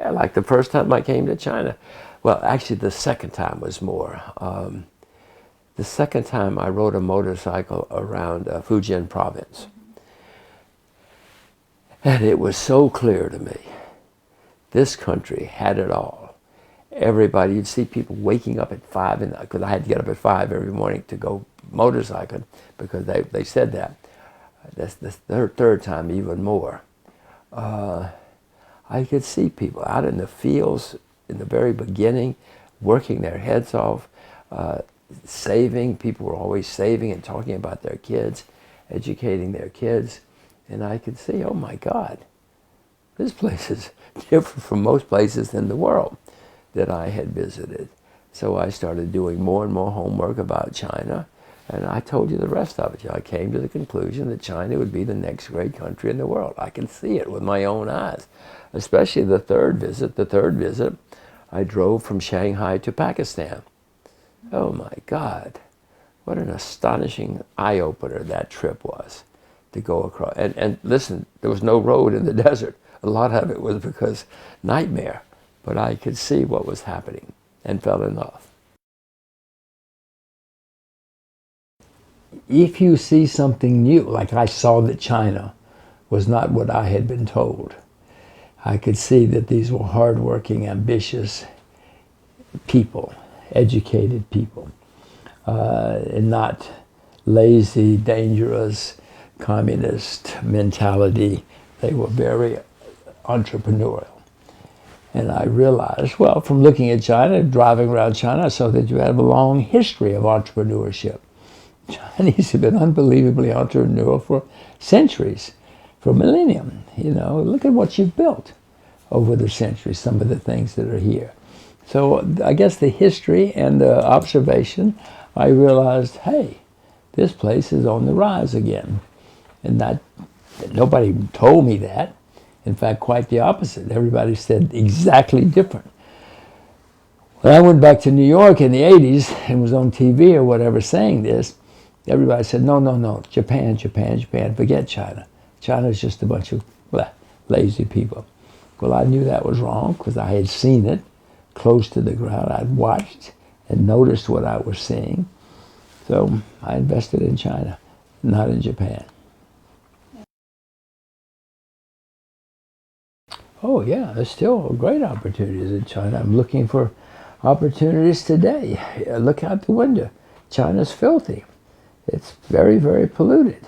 Yeah, like the first time I came to China. Well, actually the second time was more. The second time I rode a motorcycle around Fujian province. And it was so clear to me. This country had it all. Everybody, you'd see people waking up at 5, because I had to get up at 5 every morning to go motorcycling, because they said that. That's the third time even more. I could see people out in the fields in the very beginning, working their heads off, saving. People were always saving and talking about their kids, educating their kids. And I could see, oh my God, this place is different from most places in the world that I had visited. So I started doing more and more homework about China. And I told you the rest of it. I came to the conclusion that China would be the next great country in the world. I can see it with my own eyes, especially the third visit. The third visit, I drove from Shanghai to Pakistan. Oh my God, what an astonishing eye-opener that trip was, to go across. And listen, there was no road in the desert. A lot of it was because nightmare. But I could see what was happening and fell in love. If you see something new, like I saw that China was not what I had been told, I could see that these were hardworking, ambitious people, educated people, and not lazy, dangerous, communist mentality. They were very entrepreneurial. And I realized, well, from looking at China, driving around China, I saw that you have a long history of entrepreneurship. Chinese have been unbelievably entrepreneurial for centuries, for millennium. You know, look at what you've built over the centuries, some of the things that are here. So I guess the history and the observation, I realized, hey, this place is on the rise again. And nobody told me that. In fact, quite the opposite. Everybody said exactly different. When I went back to New York in the 80s and was on TV or whatever saying this, everybody said, no, Japan, forget China. China's just a bunch of lazy people. Well, I knew that was wrong because I had seen it close to the ground. I'd watched and noticed what I was seeing. So I invested in China, not in Japan. Oh yeah, there's still great opportunities in China. I'm looking for opportunities today. Look out the window. China's filthy. It's very, very polluted.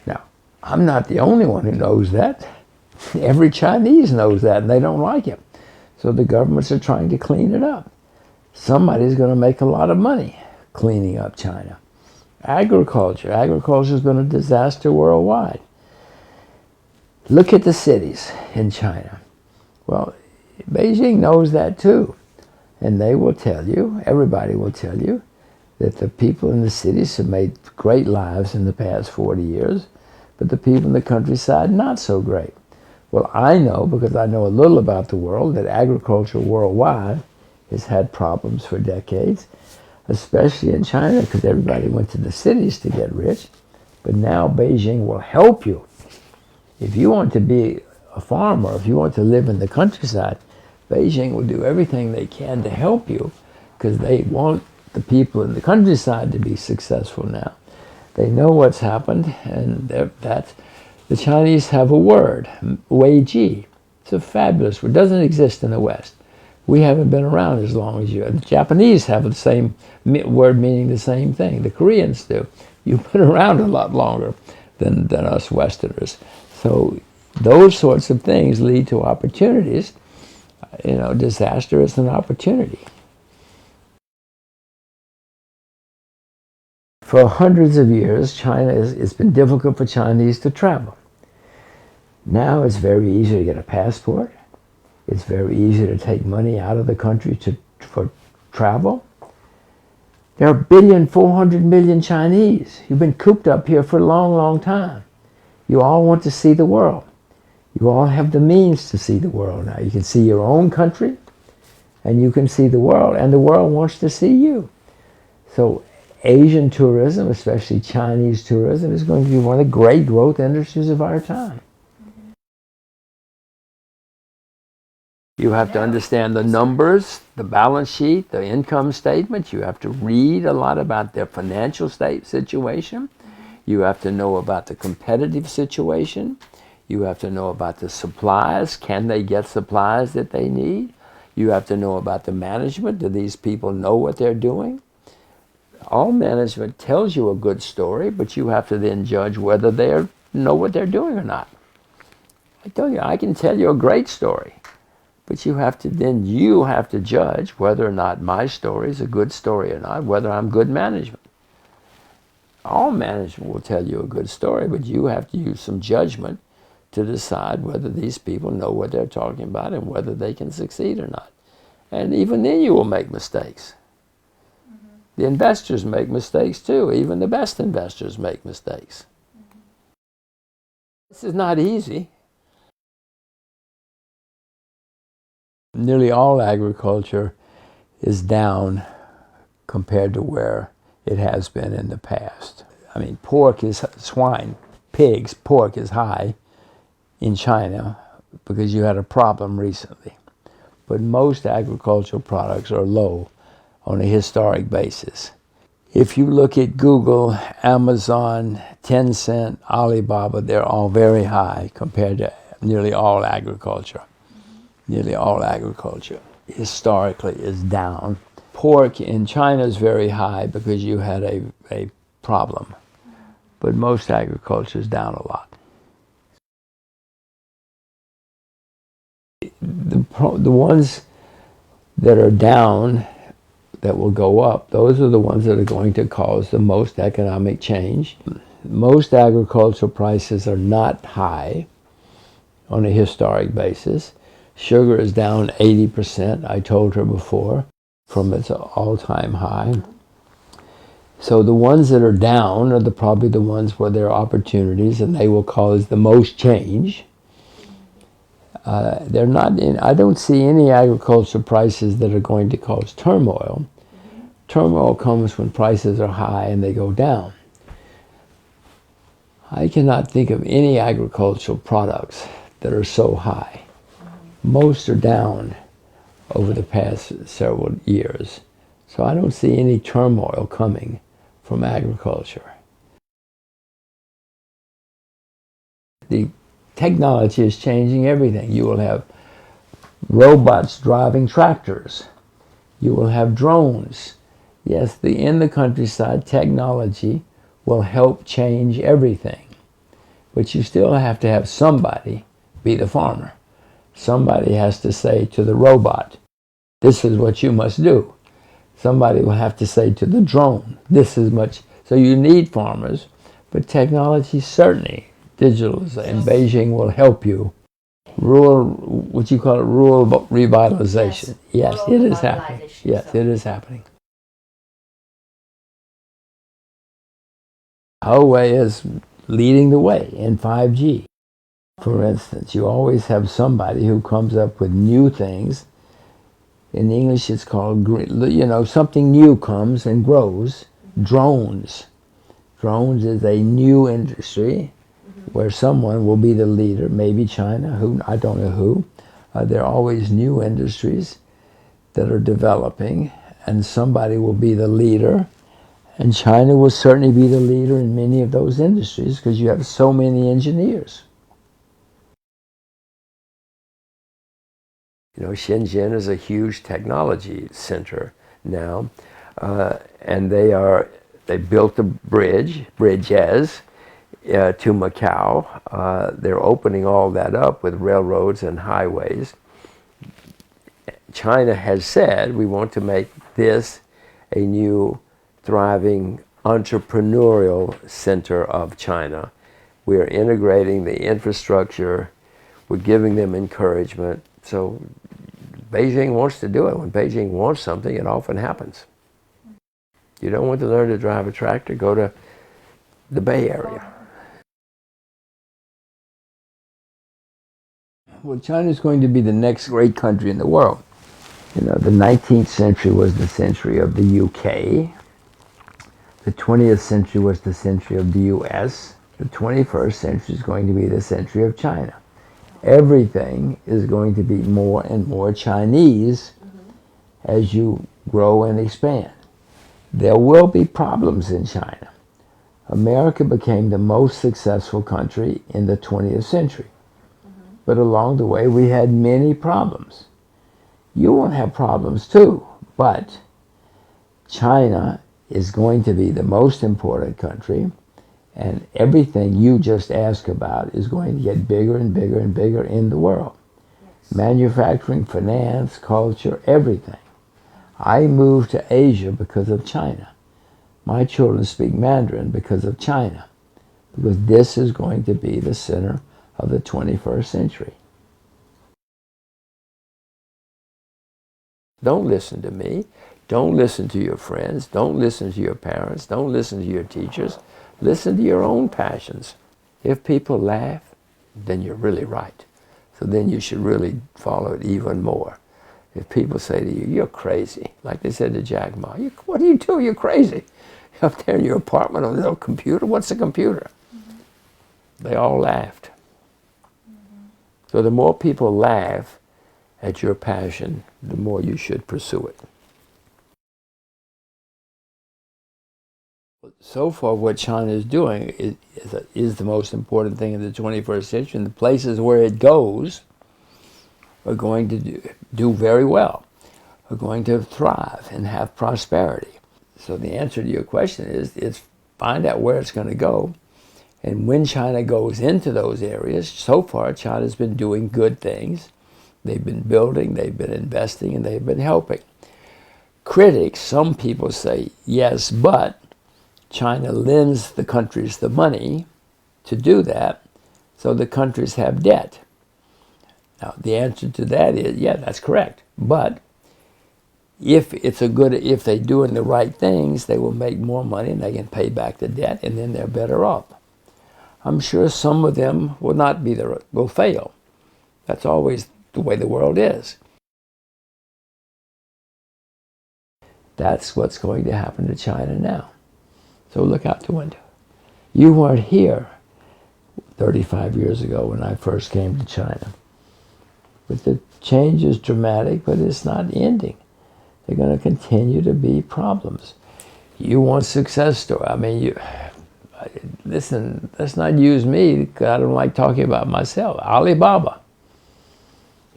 Now, I'm not the only one who knows that. Every Chinese knows that, and they don't like it. So the governments are trying to clean it up. Somebody's going to make a lot of money cleaning up China. Agriculture. Agriculture's been a disaster worldwide. Look at the cities in China. Well, Beijing knows that too. And they will tell you, everybody will tell you, that the people in the cities have made great lives in the past 40 years, but the people in the countryside, not so great. Well, I know, because I know a little about the world, that agriculture worldwide has had problems for decades, especially in China, because everybody went to the cities to get rich. But now Beijing will help you. If you want to be a farmer, if you want to live in the countryside, Beijing will do everything they can to help you, because they want the people in the countryside to be successful now. They know what's happened, and that the Chinese have a word, Weiji. It's a fabulous word. It doesn't exist in the West. We haven't been around as long as you. The Japanese have the same word meaning the same thing. The Koreans do. You've been around a lot longer than us Westerners. So those sorts of things lead to opportunities. You know, disaster is an opportunity. For hundreds of years, it's been difficult for Chinese to travel. Now it's very easy to get a passport. It's very easy to take money out of the country for travel. There are 1,400,000,000 Chinese. You've been cooped up here for a long, long time. You all want to see the world. You all have the means to see the world now. You can see your own country, and you can see the world, and the world wants to see you. So Asian tourism, especially Chinese tourism, is going to be one of the great growth industries of our time. You have to understand the numbers, the balance sheet, the income statement. You have to read a lot about their financial situation. You have to know about the competitive situation. You have to know about the supplies. Can they get supplies that they need? You have to know about the management. Do these people know what they're doing? All management tells you a good story, but you have to then judge whether they know what they're doing or not. I tell you, I can tell you a great story. But you have to judge whether or not my story is a good story or not, whether I'm good management. All management will tell you a good story, but you have to use some judgment to decide whether these people know what they're talking about and whether they can succeed or not. And even then you will make mistakes. Mm-hmm. The investors make mistakes too. Even the best investors make mistakes. Mm-hmm. This is not easy. Nearly all agriculture is down compared to where it has been in the past. I mean, pork is high in China because you had a problem recently. But most agricultural products are low on a historic basis. If you look at Google, Amazon, Tencent, Alibaba, they're all very high compared to nearly all agriculture. Nearly all agriculture historically is down. Pork in China is very high because you had a problem. But most agriculture is down a lot. The ones that are down, that will go up, those are the ones that are going to cause the most economic change. Most agricultural prices are not high on a historic basis. Sugar is down 80%, I told her before, from its all-time high. So the ones that are down are probably the ones where there are opportunities and they will cause the most change. I don't see any agricultural prices that are going to cause turmoil. Turmoil comes when prices are high and they go down. I cannot think of any agricultural products that are so high. Most are down over the past several years. So I don't see any turmoil coming from agriculture. The technology is changing everything. You will have robots driving tractors. You will have drones. Yes, in the countryside, technology will help change everything. But you still have to have somebody be the farmer. Somebody has to say to the robot, this is what you must do. Somebody will have to say to the drone, this is much. So you need farmers, but technology certainly, digitalization, Beijing will help you. Rural revitalization. Yes, it is happening. Yes, it is happening. Huawei is leading the way in 5G. For instance, you always have somebody who comes up with new things. In English, it's called, something new comes and grows. Drones. Drones is a new industry where someone will be the leader, maybe China, I don't know who. There are always new industries that are developing, and somebody will be the leader. And China will certainly be the leader in many of those industries because you have so many engineers. Shenzhen is a huge technology center now, and they built a bridges to Macau. They're opening all that up with railroads and highways. China has said we want to make this a new thriving entrepreneurial center of China. We are integrating the infrastructure We're giving them encouragement. So Beijing wants to do it. When Beijing wants something, it often happens. You don't want to learn to drive a tractor, go to the Bay Area. Well, China is going to be the next great country in the world. You know, the 19th century was the century of the UK. The 20th century was the century of the US. The 21st century is going to be the century of China. Everything is going to be more and more Chinese as you grow and expand. There will be problems in China. America became the most successful country in the 20th century. But along the way, we had many problems. You will have problems too, but China is going to be the most important country, and everything you just asked about is going to get bigger and bigger and bigger in the world. Yes. Manufacturing, finance, culture, everything. I moved to Asia because of China. My children speak Mandarin because of China, because this is going to be the center of the 21st century. Don't listen to me. Don't listen to your friends. Don't listen to your parents. Don't listen to your teachers. Listen to your own passions. If people laugh, then you're really right. So then you should really follow it even more. If people say to you, you're crazy, like they said to Jack Ma, what do you do? You're crazy. You're up there in your apartment on a little computer. What's a computer? They all laughed. So the more people laugh at your passion, the more you should pursue it. So far, what China is doing is the most important thing in the 21st century, and the places where it goes are going to do very well, are going to thrive and have prosperity. So the answer to your question is find out where it's going to go, and when China goes into those areas, so far China's been doing good things. They've been building, they've been investing, and they've been helping. Critics, some people say, yes, but China lends the countries the money to do that, so the countries have debt. Now, the answer to that is, yeah, that's correct. But if they're doing the right things, they will make more money and they can pay back the debt, and then they're better off. I'm sure some of them will fail. That's always the way the world is. That's what's going to happen to China now. So look out the window. You weren't here 35 years ago when I first came to China. But the change is dramatic, but it's not ending. There are going to continue to be problems. You want success story. Listen, let's not use me because I don't like talking about myself. Alibaba.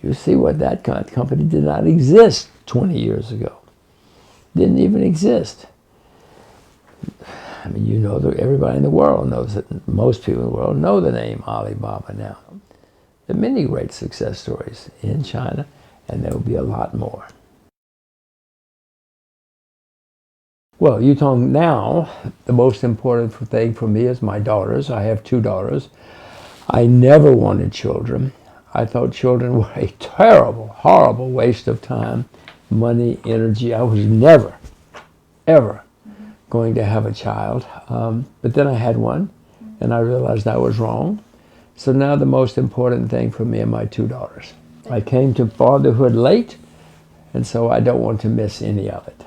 You see what that company did not exist 20 years ago. Didn't even exist. You know that everybody in the world knows it. Most people in the world know the name Alibaba now. There are many great success stories in China, and there will be a lot more. Well, Yutong, now the most important thing for me is my daughters. I have 2 daughters. I never wanted children. I thought children were a terrible, horrible waste of time, money, energy. I was never, ever going to have a child. But then I had one, and I realized I was wrong. So now the most important thing for me are my 2 daughters. I came to fatherhood late, and so I don't want to miss any of it.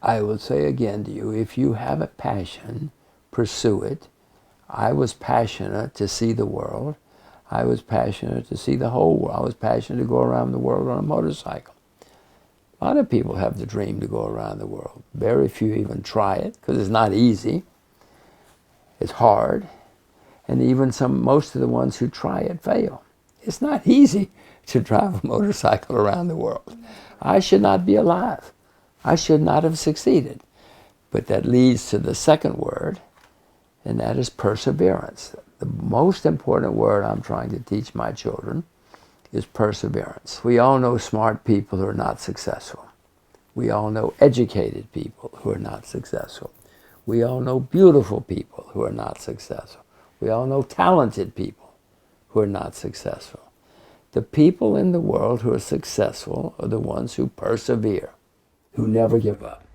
I will say again to you, if you have a passion, pursue it. I was passionate to see the world. I was passionate to see the whole world. I was passionate to go around the world on a motorcycle. A lot of people have the dream to go around the world. Very few even try it, because it's not easy. It's hard. And even most of the ones who try it fail. It's not easy to drive a motorcycle around the world. I should not be alive. I should not have succeeded. But that leads to the second word, and that is perseverance. The most important word I'm trying to teach my children is perseverance. We all know smart people who are not successful. We all know educated people who are not successful. We all know beautiful people who are not successful. We all know talented people who are not successful. The people in the world who are successful are the ones who persevere, who never give up.